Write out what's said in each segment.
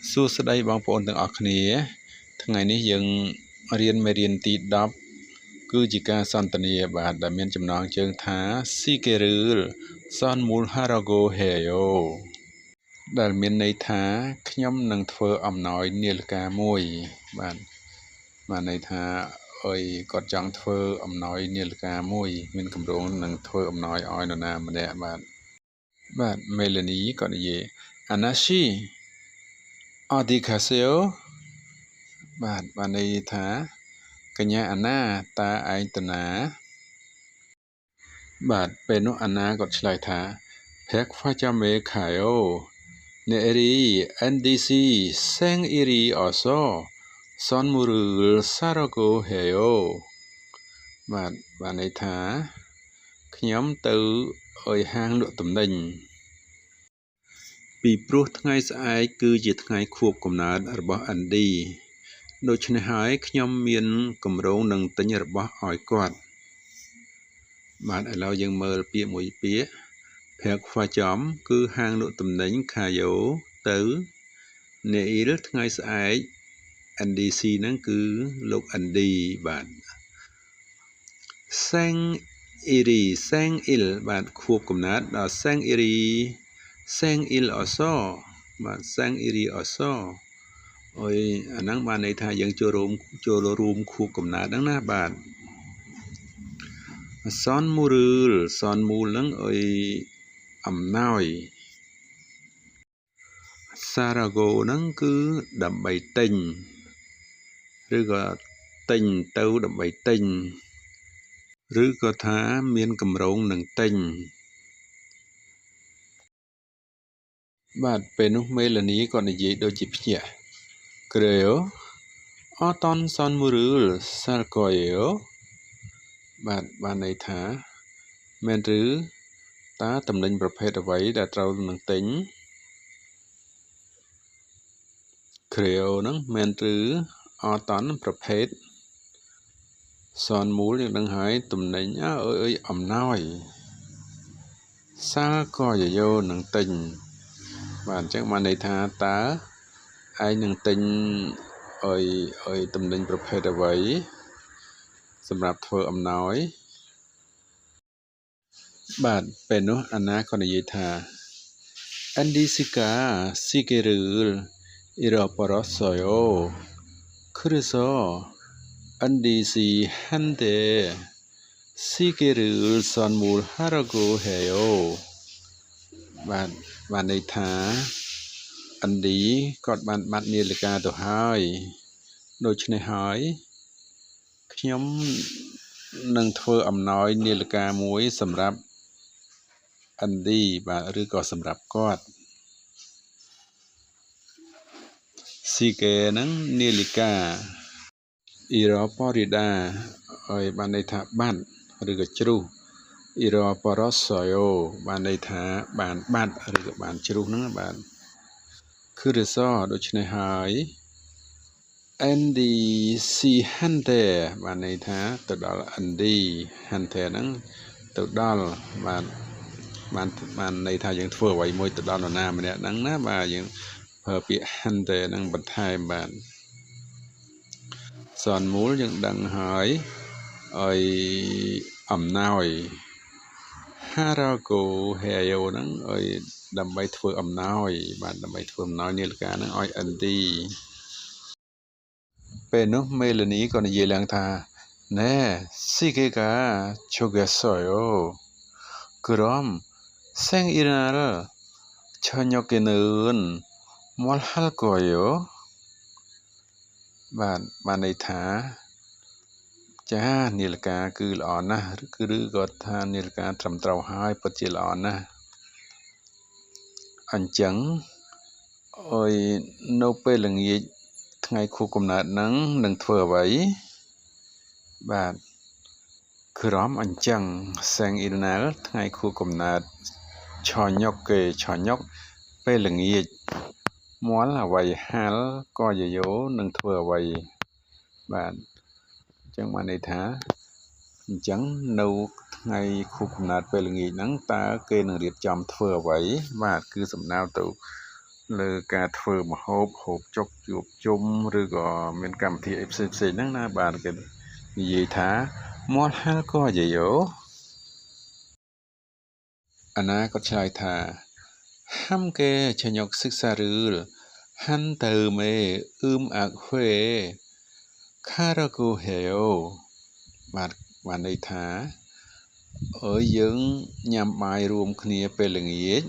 សួស្តីបងប្អូនទាំងអស់គ្នាថ្ងៃនេះយើងរៀនមេរៀនទី10គឺជាការសន្ទនាបាទដែលមានចំណងជើងថាស៊ីកេរឿលសនមូលហារ៉ាហ្គោហេយ៉ូដែលមានន័យថាខ្ញុំនឹងធ្វើអំណោយនាឡិកាមួយបាទបានន័យថាអុយគាត់ចង់ធ្វើអំណោយនាឡិកាមួយមានគម្រោងនឹងធ្វើអំណោយឲ្យនរណាម្នាក់បាទមេឡានីគាត់និយាយអាណាស៊ីអឌីកាសេអូបាទបានន័យថាកញ្ញាអាណាតើឯងទៅណាបាទពេលនោះអាណាគាត់ឆ្លើយថាភែកហ្វាចាមេខាយ៉ូនេរី NDC សេងអ៊ីរីអសសនមូរុលសារ៉ាហ្គោហេយ៉ូបាទបានន័យថាខ្ញុំទៅឲ្យហាងលក់ទំនិញពីព្រោះថ្ងៃស្អែកគឺជាថ្ងៃខួបកំណើតរបស់អាន់ឌីដូច្នេះហើយខ្ញុំមានគម្រោងនឹងទិញរបស់ឲ្យគាត់បាទឥឡូវយើងមើលពាក្យមួយពាក្យភែកខ្វាចំគឺហាងលក់ទំនិញខាយ៉ូទៅនេអ៊ីលថ្ងៃស្អែក NDC ហ្នឹងគឺលោកអាន់ឌីបាទសេងអ៊ីរីសេងអ៊ីលបាទខួបកំណើតដល់សេងអ៊ីរីសេងអ៊ីលអសបាទសេងអ៊ីរីអសអុយអាហ្នឹងបានន័យថាយើងចូលរួមខួបកំណើតហ្នឹងណាបាទសនមូលសនមូលហ្នឹងអុយអំណោយសារ៉ាហ្គោហ្នឹងគឺដើម្បីទិញឬក៏ទិញទៅដើម្បីទិញឬក៏ថាមានគម្រោងនឹងទិញបាទពេលនោះមេឡានីក៏និយាយដូចជាភ្ញាក់ក្រេអូអតនសនមូរុលសាល់កូយ៉ូបាទបានន័យថាមែនឬតើតំណែងប្រភេទអ្វីដែលត្រូវនឹងទិញក្រេអូហ្នឹងមែនឬអតនប្រភេទសនមូលយើងដឹងហើយតំណែងអើយអំណោយសាល់កូយ៉ូនឹងទិញបាទអញ្ចឹងបានន័យថាតើឯងនឹងទិញអុយតំណែងប្រភេទអ្វីសម្រាប់ធ្វើអំណោយបាទពេលនោះអាណាក៏និយាយថា NDCka Sikerul Iroporosoyo Kriso NDC Hante Sikerul Sonmul Harago Heyo បានន័យថាអាន់ឌីគាត់បានបាត់នាឡិកាទៅហើយដូច្នេះហើយខ្ញុំនឹងធ្វើអំណោយនាឡិកាមួយសម្រាប់អាន់ឌីបាទឬក៏សម្រាប់គាត់ស៊ីកេហ្នឹងនាឡិកាអ៊ីរ៉ូប៉ូរីដាហើយបានន័យថាបាត់ឬក៏ជ្រុះអ៊ីរ៉ូប៉ូរ៉ូសយ៉ូបានន័យថាបានបាត់ឬក៏បានជ្រុះហ្នឹងបាទគឺរសដូច្នេះហើយ NDC Hante បានន័យថាទៅដល់ ND Hante ហ្នឹងទៅដល់បានន័យថាយើងធ្វើអ្វីមួយទៅដល់នរណាម្នាក់ហ្នឹងណាបាទយើងប្រើពាក្យ Hante ហ្នឹងបន្ថែមបាទសនមូលយើងដឹងហើយឲ្យអំណោយ Harago Heyo ហ្នឹងឲ្យដើម្បីធ្វើអំណោយបាទដើម្បីធ្វើអំណោយនាឡិកាហ្នឹងឲ្យ ND ពេលនោះមេឡានីក៏និយាយឡើងថាណែស៊ីកេកាជូកេសយ៉ូក្រុមសេងអ៊ីរ៉ាល់ឆញ៉ូកេនឿនមលហាល់កូយ៉ូបានន័យថាចានាឡិកាគឺល្អណាស់ឬក៏ថានាឡិកាត្រឹមត្រូវហើយពិតជាល្អណាស់អញ្ចឹងអុយនៅពេលល្ងាចថ្ងៃខួបកំណើតហ្នឹងនឹងធ្វើអ្វីបាទក្រុមអញ្ចឹងសេងអ៊ីរណាល់ថ្ងៃខួបកំណើតឆញ៉ុកគេឆញ៉ុកពេលល្ងាចមាល់អ្វីហាល់ក៏យោនឹងធ្វើអ្វីបាទអញ្ចឹងបានន័យថាអញ្ចឹងនៅថ្ងៃខួបកំណើតពេលល្ងាចហ្នឹងតើគេនឹងរៀបចំធ្វើអ្វីបាទគឺសំដៅទៅ លើការធ្វើម្ហូបហូបចុកជួបជុំឬក៏មានកម្មវិធីអីផ្សេងៗហ្នឹងណាបាទគេនិយាយថាមាល់ហាល់ក៏យាយយោអាណាក៏ឆ្លើយថាហាំកែឆញកសិក្សារឿលហាន់ទៅមេអាក់ហេខារកូហេអូបានន័យថាយើងញ៉ាំបាយរួមគ្នាពេលល្ងាច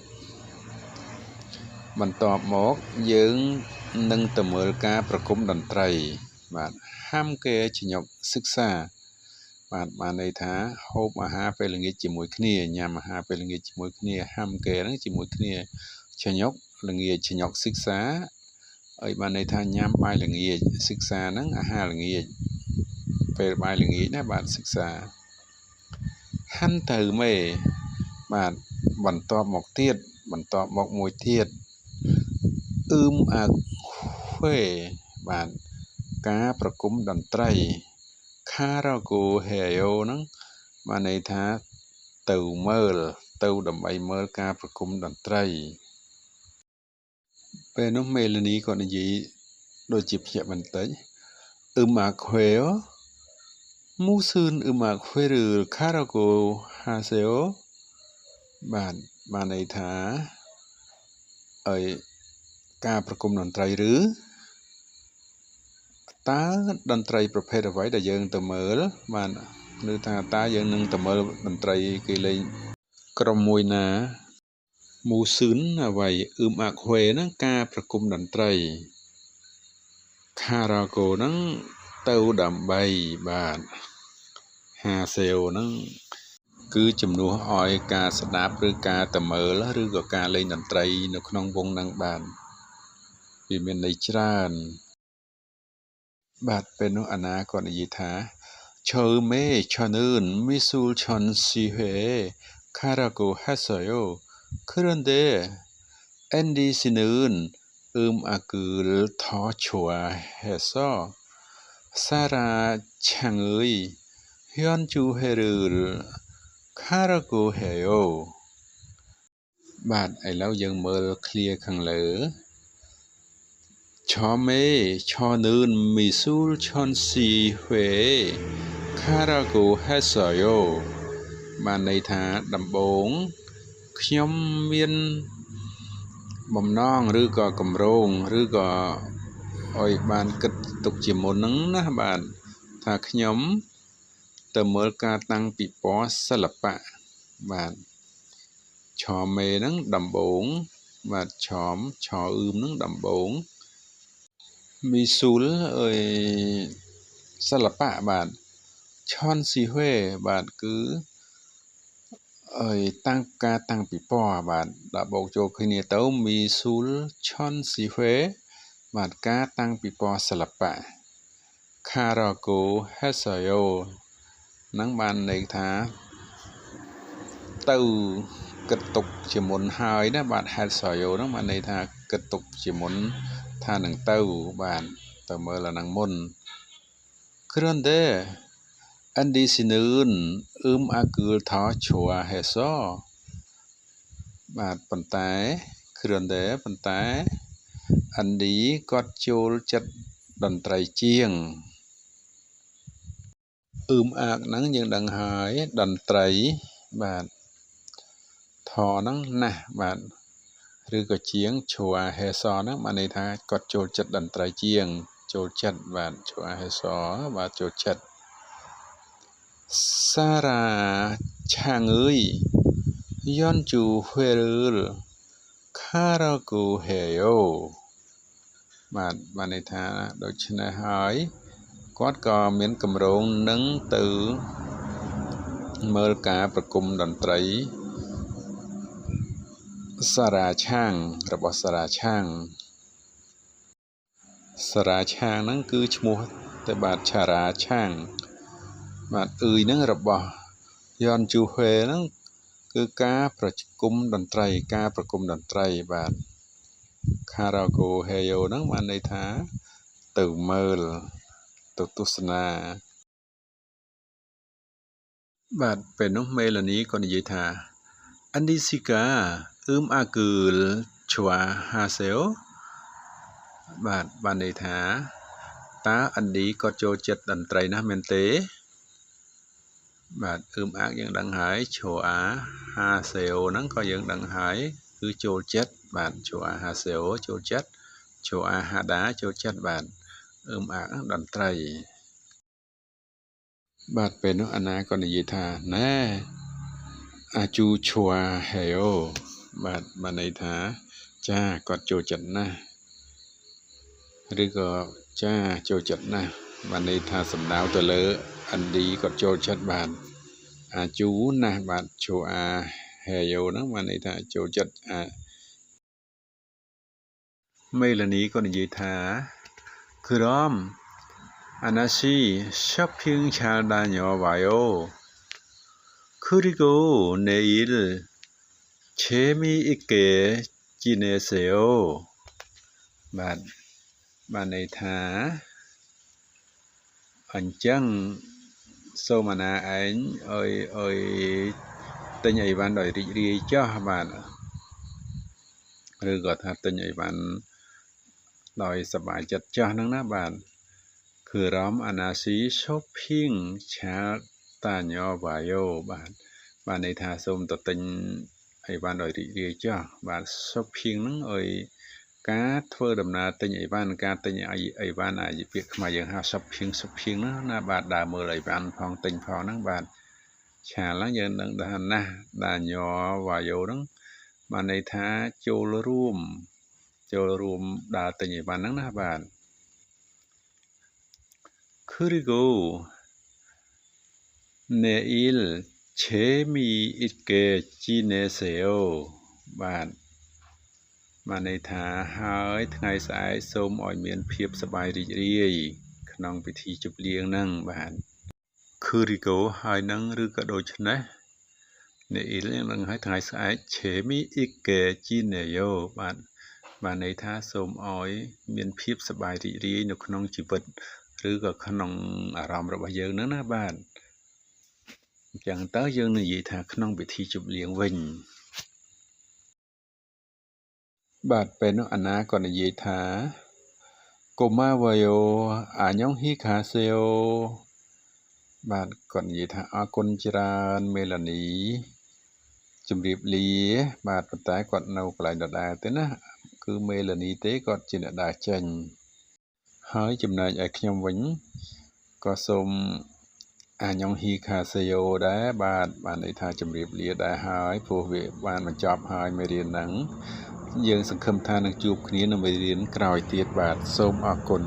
បន្ទាប់មកយើងនឹងទៅមើលការប្រគំតន្ត្រីបាទហាំកែឆញកសិក្សាបានន័យថាហូបអាហារពេលល្ងាចជាមួយគ្នាញ៉ាំអាហារពេលល្ងាចជាមួយគ្នាហាំកែហ្នឹងជាមួយគ្នាឆញកល្ងាចឆញកសិក្សាហើយបានន័យថាញ៉ាំបាយល្ងាចសិក្សាហ្នឹងអាហារល្ងាចពេលបាយល្ងាចណាបាទសិក្សាហាន់ទៅមេបាទបន្ទាប់មកមួយទៀតអាក់ហេបាទការប្រគំតន្ត្រីខារ៉ាកូហេយ៉ូហ្នឹងបានន័យថាទៅដើម្បីមើលការប្រគំតន្ត្រីពេលនោះមេលានីក៏និយាយដូចជាភ្ញាក់បន្តិចអាក់ហេមូស៊ឿនអាក់ហេឬខារ៉ាកូហាសេអូបានន័យថាការប្រគំតន្ត្រីឬតើតន្ត្រីប្រភេទអ្វីដែលយើងទៅមើលបានឬថាតើយើងនឹងទៅមើលតន្ត្រីគេលេងក្រុមមួយណាមូស៊ឿនអ្វីអាក់ហេហ្នឹងការប្រគំតន្ត្រីខារ៉ាកូហ្នឹងទៅដើម្បីបាទហាសេអូហ្នឹងគឺជំនួសឲ្យការស្ដាប់ឬការទៅមើលឬក៏ការលេងតន្ត្រីនៅក្នុងវង់ហ្នឹងបាទវាមានន័យច្រើនបាទពេលនោះអាណាក៏និយាយថាឈើមេឆនឿនមីស៊ូលឆនស៊ីហេខារ៉ាកូហាសយោគ្រឿនដេអេនឌីស៊ីនឿនអាគឺលថឈួហេសសារ៉ាឆាងអើយហ៊ានជូហេរឿលខារ៉ាកូហេយ៉ូបាទឥឡូវយើងមើលឃ្លាខាងលើឆមេឆនឿនមីស៊ូលឆនស៊ីហេខារ៉ាកូហេសយ៉ូបានន័យថាដំបូងខ្ញុំមានបំណងឬក៏កម្រងឬក៏ឲ្យបានគិតទុកជាមុនហ្នឹងណាបាទថាខ្ញុំទៅមើលការតាំងពិព័រណ៍សិល្បៈបាទឆមេហ្នឹងដំបូងបាទឆហ្នឹងដំបូងមីស៊ូលសិល្បៈបាទឆនស៊ីហេបាទគឺការតាំងពិព័រណ៍បាទដាក់បូកចូលគ្នាទៅមីស៊ូលឆនស៊ីហេបាទការតាំងពិព័រណ៍សិល្បៈខារ៉ាកូហេសាយ៉ូហ្នឹងបានន័យថាទៅគិតទុកជាមុនហើយណាបាទហេសាយ៉ូហ្នឹងបានន័យថាគិតទុកជាមុនថានឹងទៅបាទទៅមើលអាហ្នឹងមុនគ្រឿនដេអានឌីស៊ីនឿនអាគឺលថឈួហេសបាទប៉ុន្តែគ្រឿនដេប៉ុន្តែអានឌីគាត់ចូលចិត្តតន្ត្រីជាងអាកហ្នឹងយើងដឹងហើយតន្ត្រីបាទថហ្នឹងណាស់បាទឬក៏ជាងឈួហេសហ្នឹងបានន័យថាគាត់ចូលចិត្តតន្ត្រីជាងចូលចិត្តបាទឈួហេសបាទចូលចិត្តសារ៉ាឆាងអើយយន់ជូហេរឿលខារ៉ាកូហេយ៉ូបាទបានន័យថាដូច្នេះហើយគាត់ក៏មានកម្រងនឹងទៅមើលការប្រគំតន្ត្រីសារ៉ាឆាងរបស់សារ៉ាឆាងហ្នឹងគឺឈ្មោះតែបាទឆារ៉ាឆាងបាទហ្នឹងរបស់យ៉នជូហេហ្នឹងគឺការប្រគំតន្ត្រីបាទខារ៉ាកូហេយ៉ូហ្នឹងបានន័យថាទៅមើលទៅទស្សនាបាទពេលនោះមេឡានីក៏និយាយថាអានឌីស៊ីកាអាគឺល ชัวฮาเซลบาดบานในถาตาอันดีก็โจจัดดนตรีนะเมนเตบาดอักยังดังหายชัวฮาเซลนั้นก็ยังดังหายคือโจจัดบาดชัวฮาเซลโจจัดชัวฮาดาโจจัดบาดอักดนตรีบาดเป็นอันนาก็นิยธาแน่อาจูชัวเฮโอบาดบานในถาจ้าก็โจจัดนะหรือก็จ้าโจจัดนะวันนี้ถ้าสำนาวตัวเลออันดีก็โจจัดบาทอาจูนะบาทโชอาเฮโยนะวันนี้ถ้าโจจัดไม่ละนี้ก็นิยธาคือร้อมอานาชีช้อปปิ้งชาดานยอวายโอคือก็เนอิลเชมีอิเกจิเนเซโอบาทในถาอันจังโซมานาอันตัญญาวันดอยริรีเจ้าบาทหรือก็ถ้าตัญญาวันดอยสบายจัดเจ้านั่งหน้าบาทคือร้อมอนาซีช้อปปิ้งชาตาญอวายโยบาทในถาส้มตัตัญญาวันดอยริรีเจ้าบาทช้อปปิ้งนั่งการทว่าดำนาตัญญาวันการตัญญาวันอาจจะเปียกมาอย่างหาสับเพียงนะนาบาดดาเมื่อไรวันพองติงพองนั่งบาดชาละยันนั่งดานนะดานยอวายโยนั่งมาในท้าโจลรูมดาตัญญาวันนั่งนะบาดคือกูเนอิลเชมีอิเกจีเนเซโอบาดมาในถาหายថ្ងៃស្អែកសូមឲ្យមានភាពសប្បាយរីករាយក្នុងពិធីជប់លៀងនឹងបាទគឺរីកូហើយនឹងឬក៏ដូច្នេះអ្នកអ៊ីលនឹងឲ្យថ្ងៃស្អែកឆេមីអ៊ីកេជីណេយ៉ូបាទន័យថាសូមឲ្យមានភាពសប្បាយរីករាយនៅក្នុងជីវិតឬក៏ក្នុងអារម្មណ៍របស់យើងហ្នឹងណាបាទអញ្ចឹងតើយើងនិយាយថាក្នុងពិធីជប់លៀងវិញบาดเป็นอันนาก็นิยธาโกมาวายโยอาญองฮิคาเซโอบาดก่อนนิยธาอากุนจรานเมลานีจุมรีบลีบาดปตายก่อนเอากลายดาเต้นะคือเมลานีเต้ก่อนจินดาจันหายจุมนายไอขยมวิญก็สมอาญองฮีคาเซโยได้บาดในทางจุมรีบลีได้หายผู้เวบานมันจับหายไม่เรียนหนังយើងសង្ឃឹមថានឹងជួបគ្នានៅមេរៀនក្រោយទៀតបាទសូមអរគុណ